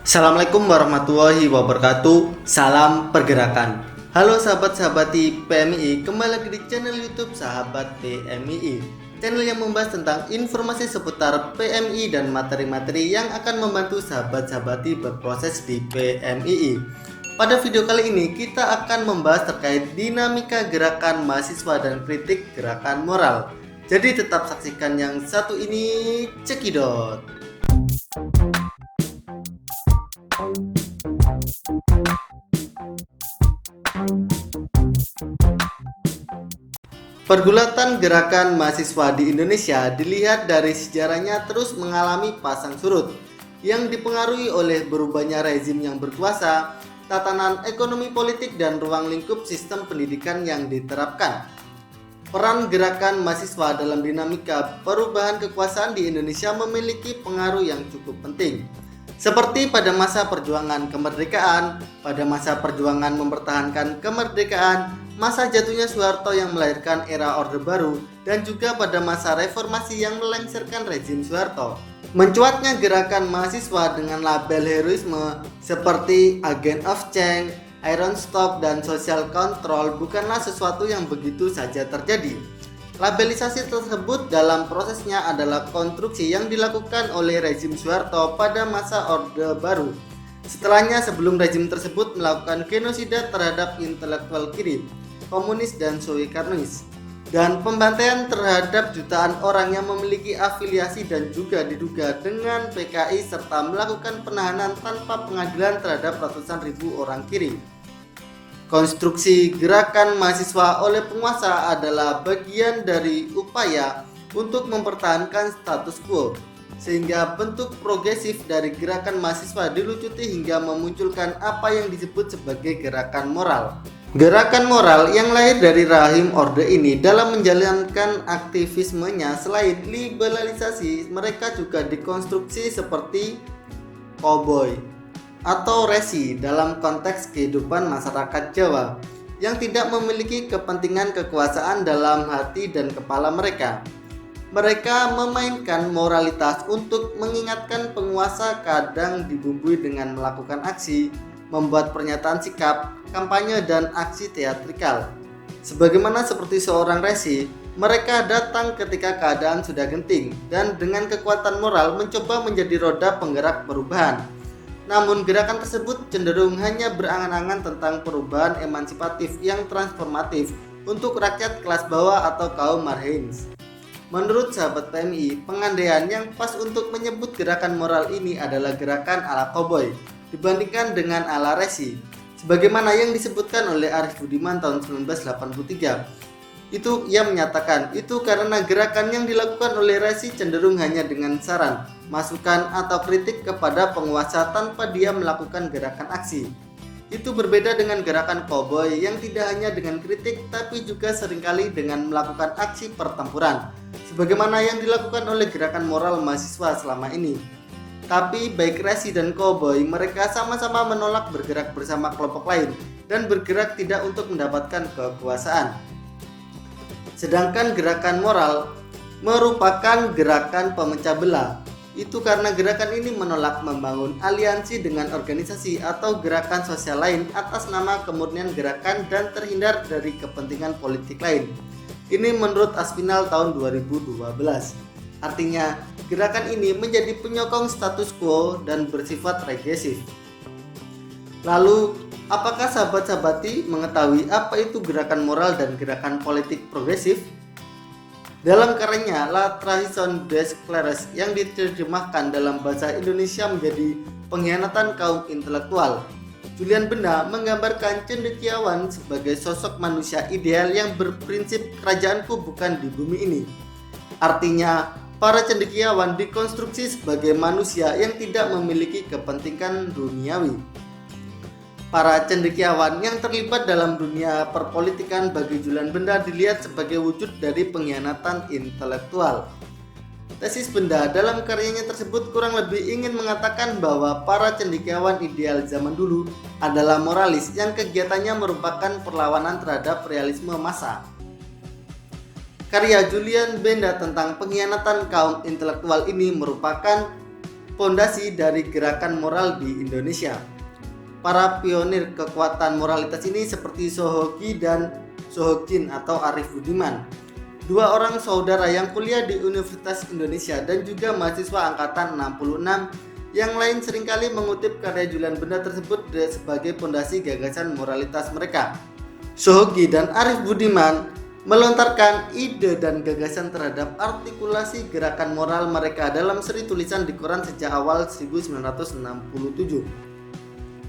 Assalamualaikum warahmatullahi wabarakatuh. Salam pergerakan. Halo sahabat-sahabat di PMII, kembali lagi di channel YouTube Sahabat PMII. Channel yang membahas tentang informasi seputar PMII dan materi-materi yang akan membantu sahabat-sahabat berproses di PMII. Pada video kali ini kita akan membahas terkait dinamika gerakan mahasiswa dan kritik gerakan moral. Jadi tetap saksikan yang satu ini, cekidot. Pergulatan gerakan mahasiswa di Indonesia dilihat dari sejarahnya terus mengalami pasang surut yang dipengaruhi oleh berubahnya rezim yang berkuasa, tatanan ekonomi politik dan ruang lingkup sistem pendidikan yang diterapkan. Peran gerakan mahasiswa dalam dinamika perubahan kekuasaan di Indonesia memiliki pengaruh yang cukup penting. Seperti pada masa perjuangan kemerdekaan, pada masa perjuangan mempertahankan kemerdekaan, masa jatuhnya Soeharto yang melahirkan era Orde Baru, dan juga pada masa reformasi yang melengsarkan rezim Soeharto. Mencuatnya gerakan mahasiswa dengan label heroisme seperti Agent of Change, Iron Stop, dan Social Control bukanlah sesuatu yang begitu saja terjadi. Labelisasi tersebut dalam prosesnya adalah konstruksi yang dilakukan oleh rezim Soeharto pada masa Orde Baru. Setelahnya, sebelum rezim tersebut melakukan genosida terhadap intelektual kiri, komunis dan Soekarnois, dan pembantaian terhadap jutaan orang yang memiliki afiliasi dan juga diduga dengan PKI, serta melakukan penahanan tanpa pengadilan terhadap ratusan ribu orang kiri. Konstruksi gerakan mahasiswa oleh penguasa adalah bagian dari upaya untuk mempertahankan status quo, sehingga bentuk progresif dari gerakan mahasiswa dilucuti hingga memunculkan apa yang disebut sebagai gerakan moral. Gerakan moral yang lahir dari rahim Orde ini dalam menjalankan aktivismenya, selain liberalisasi, mereka juga dikonstruksi seperti koboi atau resi dalam konteks kehidupan masyarakat Jawa yang tidak memiliki kepentingan kekuasaan dalam hati dan kepala mereka. Mereka memainkan moralitas untuk mengingatkan penguasa, kadang dibumbui dengan melakukan aksi, membuat pernyataan sikap, kampanye, dan aksi teatrikal. Sebagaimana seperti seorang resi, mereka datang ketika keadaan sudah genting dan dengan kekuatan moral mencoba menjadi roda penggerak perubahan. Namun gerakan tersebut cenderung hanya berangan-angan tentang perubahan emansipatif yang transformatif untuk rakyat kelas bawah atau kaum marhains. Menurut sahabat PMI, pengandaian yang pas untuk menyebut gerakan moral ini adalah gerakan ala koboi dibandingkan dengan ala resi, sebagaimana yang disebutkan oleh Arif Budiman tahun 1983. Ia menyatakan itu karena gerakan yang dilakukan oleh resi cenderung hanya dengan saran, masukan, atau kritik kepada penguasa tanpa dia melakukan gerakan aksi. Itu berbeda dengan gerakan koboi yang tidak hanya dengan kritik tapi juga seringkali dengan melakukan aksi pertempuran, sebagaimana yang dilakukan oleh gerakan moral mahasiswa selama ini. Tapi baik resi dan koboi, mereka sama-sama menolak bergerak bersama kelompok lain dan bergerak tidak untuk mendapatkan kekuasaan. Sedangkan gerakan moral merupakan gerakan pemecah belah. Itu karena gerakan ini menolak membangun aliansi dengan organisasi atau gerakan sosial lain atas nama kemurnian gerakan dan terhindar dari kepentingan politik lain. Ini menurut Aspinall tahun 2012. Artinya, gerakan ini menjadi penyokong status quo dan bersifat regresif. Lalu, apakah sahabat-sahabati mengetahui apa itu gerakan moral dan gerakan politik progresif? Dalam karyanya La Trahison des Clercs yang diterjemahkan dalam bahasa Indonesia menjadi Pengkhianatan Kaum Intelektual, Julian Benda menggambarkan cendekiawan sebagai sosok manusia ideal yang berprinsip kerajaanku bukan di bumi ini. Artinya, para cendekiawan dikonstruksi sebagai manusia yang tidak memiliki kepentingan duniawi. Para cendekiawan yang terlibat dalam dunia perpolitikan bagi Julian Benda dilihat sebagai wujud dari pengkhianatan intelektual. Tesis Benda dalam karyanya tersebut kurang lebih ingin mengatakan bahwa para cendekiawan ideal zaman dulu adalah moralis yang kegiatannya merupakan perlawanan terhadap realisme massa. Karya Julian Benda tentang pengkhianatan kaum intelektual ini merupakan pondasi dari gerakan moral di Indonesia. Para pionir kekuatan moralitas ini seperti Sohoki dan Sohojin atau Arif Budiman, dua orang saudara yang kuliah di Universitas Indonesia dan juga mahasiswa angkatan 66 yang lain seringkali mengutip karya Julian Benda tersebut sebagai pondasi gagasan moralitas mereka. Sohoki dan Arif Budiman melontarkan ide dan gagasan terhadap artikulasi gerakan moral mereka dalam seri tulisan di koran sejak awal 1967.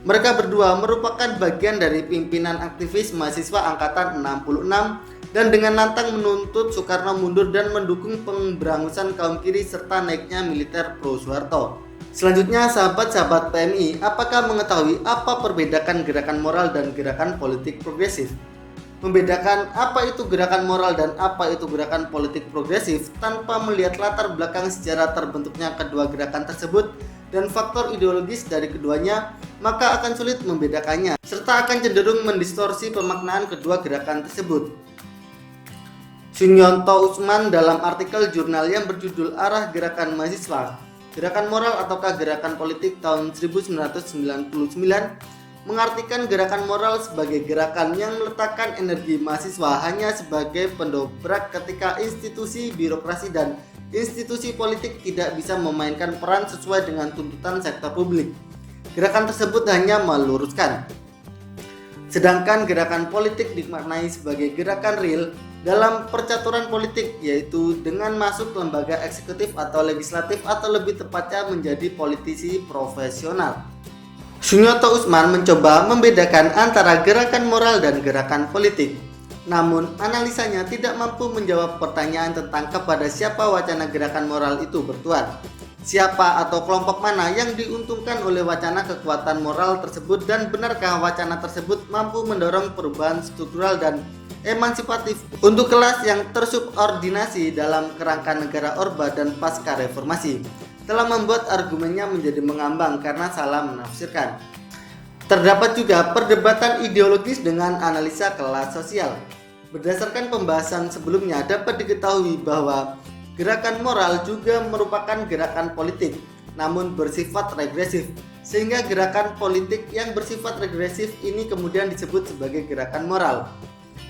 Mereka berdua merupakan bagian dari pimpinan aktivis mahasiswa angkatan 66 dan dengan lantang menuntut Soekarno mundur dan mendukung pemberangusan kaum kiri serta naiknya militer pro Soeharto. Selanjutnya, sahabat-sahabat PMI, apakah mengetahui apa perbedaan gerakan moral dan gerakan politik progresif? Membedakan apa itu gerakan moral dan apa itu gerakan politik progresif tanpa melihat latar belakang sejarah terbentuknya kedua gerakan tersebut dan faktor ideologis dari keduanya, maka akan sulit membedakannya serta akan cenderung mendistorsi pemaknaan kedua gerakan tersebut. Sunyonto Utsman dalam artikel jurnal yang berjudul Arah Gerakan Mahasiswa, Gerakan Moral ataukah Gerakan Politik tahun 1999 mengartikan gerakan moral sebagai gerakan yang meletakkan energi mahasiswa hanya sebagai pendobrak ketika institusi birokrasi dan institusi politik tidak bisa memainkan peran sesuai dengan tuntutan sektor publik. Gerakan tersebut hanya meluruskan. Sedangkan gerakan politik dimaknai sebagai gerakan real dalam percaturan politik, yaitu dengan masuk lembaga eksekutif atau legislatif atau lebih tepatnya menjadi politisi profesional. Sunyonto Utsman mencoba membedakan antara gerakan moral dan gerakan politik. Namun analisanya tidak mampu menjawab pertanyaan tentang kepada siapa wacana gerakan moral itu bertuan. Siapa atau kelompok mana yang diuntungkan oleh wacana kekuatan moral tersebut dan benarkah wacana tersebut mampu mendorong perubahan struktural dan emansipatif untuk kelas yang tersubordinasi dalam kerangka negara Orba dan pasca reformasi, telah membuat argumennya menjadi mengambang karena salah menafsirkan. Terdapat juga perdebatan ideologis dengan analisa kelas sosial. Berdasarkan pembahasan sebelumnya dapat diketahui bahwa gerakan moral juga merupakan gerakan politik, namun bersifat regresif, sehingga gerakan politik yang bersifat regresif ini kemudian disebut sebagai gerakan moral.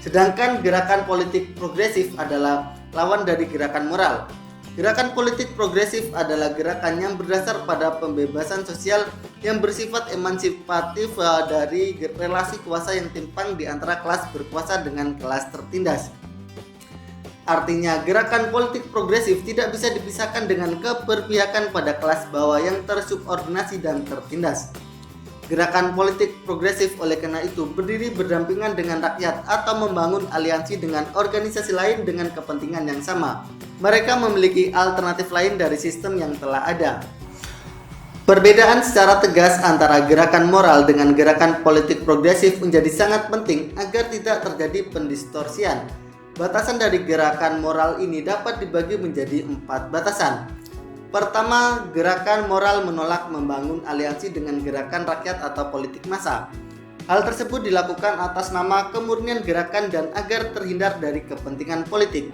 Sedangkan gerakan politik progresif adalah lawan dari gerakan moral. Gerakan politik progresif adalah gerakan yang berdasar pada pembebasan sosial yang bersifat emansipatif dari relasi kuasa yang timpang di antara kelas berkuasa dengan kelas tertindas. Artinya, gerakan politik progresif tidak bisa dipisahkan dengan keberpihakan pada kelas bawah yang tersubordinasi dan tertindas. Gerakan politik progresif oleh karena itu berdiri berdampingan dengan rakyat atau membangun aliansi dengan organisasi lain dengan kepentingan yang sama. Mereka memiliki alternatif lain dari sistem yang telah ada. Perbedaan secara tegas antara gerakan moral dengan gerakan politik progresif menjadi sangat penting agar tidak terjadi pendistorsian. Batasan dari gerakan moral ini dapat dibagi menjadi 4 batasan. Pertama, gerakan moral menolak membangun aliansi dengan gerakan rakyat atau politik massa. Hal tersebut dilakukan atas nama kemurnian gerakan dan agar terhindar dari kepentingan politik.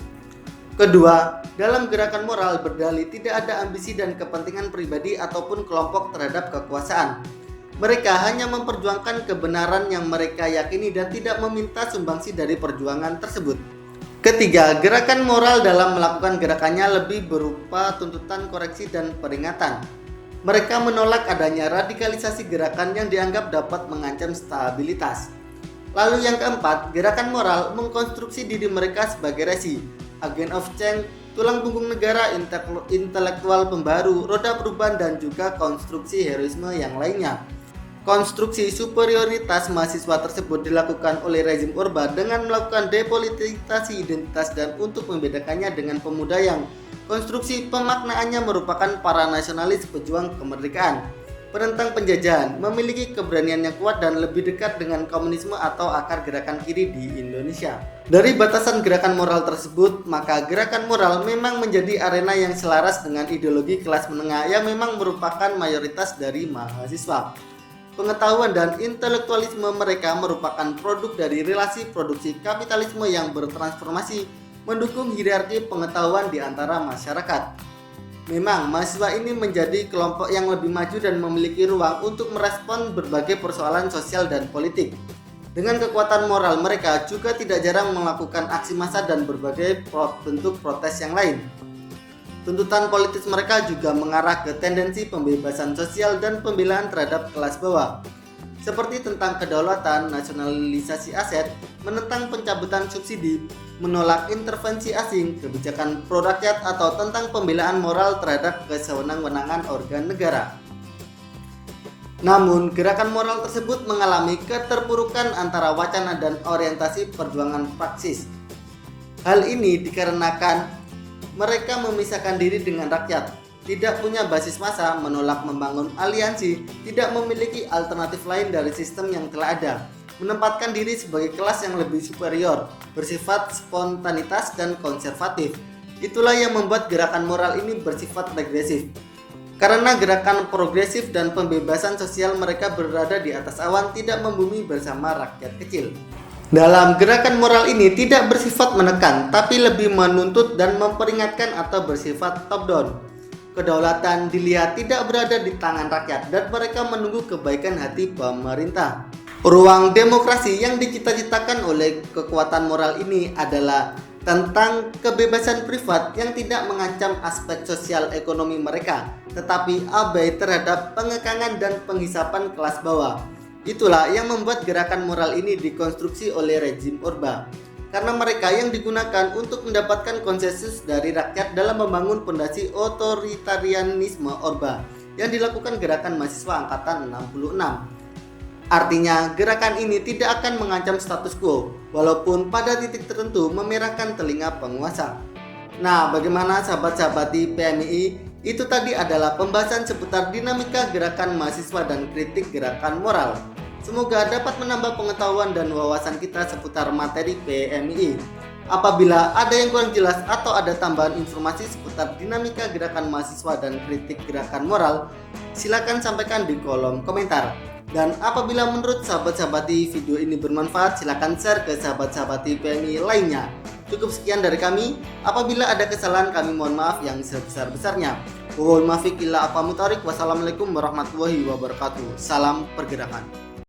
Kedua, dalam gerakan moral berdalih tidak ada ambisi dan kepentingan pribadi ataupun kelompok terhadap kekuasaan. Mereka hanya memperjuangkan kebenaran yang mereka yakini dan tidak meminta sumbangsi dari perjuangan tersebut. Ketiga, gerakan moral dalam melakukan gerakannya lebih berupa tuntutan koreksi dan peringatan. Mereka menolak adanya radikalisasi gerakan yang dianggap dapat mengancam stabilitas. Lalu yang keempat, gerakan moral mengkonstruksi diri mereka sebagai resi, agent of change, tulang punggung negara, intelektual pembaru, roda perubahan dan juga konstruksi heroisme yang lainnya. Konstruksi superioritas mahasiswa tersebut dilakukan oleh rezim Orba dengan melakukan depolitisasi identitas dan untuk membedakannya dengan pemuda yang konstruksi pemaknaannya merupakan para nasionalis pejuang kemerdekaan, penentang penjajahan, memiliki keberanian yang kuat dan lebih dekat dengan komunisme atau akar gerakan kiri di Indonesia. Dari batasan gerakan moral tersebut, maka gerakan moral memang menjadi arena yang selaras dengan ideologi kelas menengah yang memang merupakan mayoritas dari mahasiswa. Pengetahuan dan intelektualisme mereka merupakan produk dari relasi produksi kapitalisme yang bertransformasi mendukung hierarki pengetahuan di antara masyarakat. Memang mahasiswa ini menjadi kelompok yang lebih maju dan memiliki ruang untuk merespon berbagai persoalan sosial dan politik. Dengan kekuatan moral mereka juga tidak jarang melakukan aksi massa dan berbagai bentuk protes yang lain. Tuntutan politis mereka juga mengarah ke tendensi pembebasan sosial dan pembelaan terhadap kelas bawah, seperti tentang kedaulatan, nasionalisasi aset, menentang pencabutan subsidi, menolak intervensi asing, kebijakan pro rakyat, atau tentang pembelaan moral terhadap kesewenang-wenangan organ negara. Namun, gerakan moral tersebut mengalami keterpurukan antara wacana dan orientasi perjuangan praksis. Hal ini dikarenakan mereka memisahkan diri dengan rakyat, tidak punya basis massa, menolak membangun aliansi, tidak memiliki alternatif lain dari sistem yang telah ada, menempatkan diri sebagai kelas yang lebih superior, bersifat spontanitas dan konservatif. Itulah yang membuat gerakan moral ini bersifat regresif. Karena gerakan progresif dan pembebasan sosial mereka berada di atas awan, tidak membumi bersama rakyat kecil. Dalam gerakan moral ini tidak bersifat menekan, tapi lebih menuntut dan memperingatkan atau bersifat top down. Kedaulatan dilihat tidak berada di tangan rakyat dan mereka menunggu kebaikan hati pemerintah. Ruang demokrasi yang dicita-citakan oleh kekuatan moral ini adalah tentang kebebasan privat yang tidak mengancam aspek sosial ekonomi mereka, tetapi abai terhadap pengekangan dan penghisapan kelas bawah. Itulah yang membuat gerakan moral ini dikonstruksi oleh rezim Orba, karena mereka yang digunakan untuk mendapatkan konsensus dari rakyat dalam membangun fondasi otoritarianisme Orba yang dilakukan gerakan mahasiswa angkatan 66. Artinya, gerakan ini tidak akan mengancam status quo, walaupun pada titik tertentu memerahkan telinga penguasa. Nah, bagaimana sahabat-sahabat di PMII? Itu tadi adalah pembahasan seputar dinamika gerakan mahasiswa dan kritik gerakan moral. Semoga dapat menambah pengetahuan dan wawasan kita seputar materi PMII. Apabila ada yang kurang jelas atau ada tambahan informasi seputar dinamika gerakan mahasiswa dan kritik gerakan moral, silakan sampaikan di kolom komentar. Dan apabila menurut sahabat-sahabat video ini bermanfaat, silakan share ke sahabat-sahabat PMII lainnya. Cukup sekian dari kami. Apabila ada kesalahan, kami mohon maaf yang sebesar-besarnya. Wassalamualaikum warahmatullahi wabarakatuh. Salam pergerakan.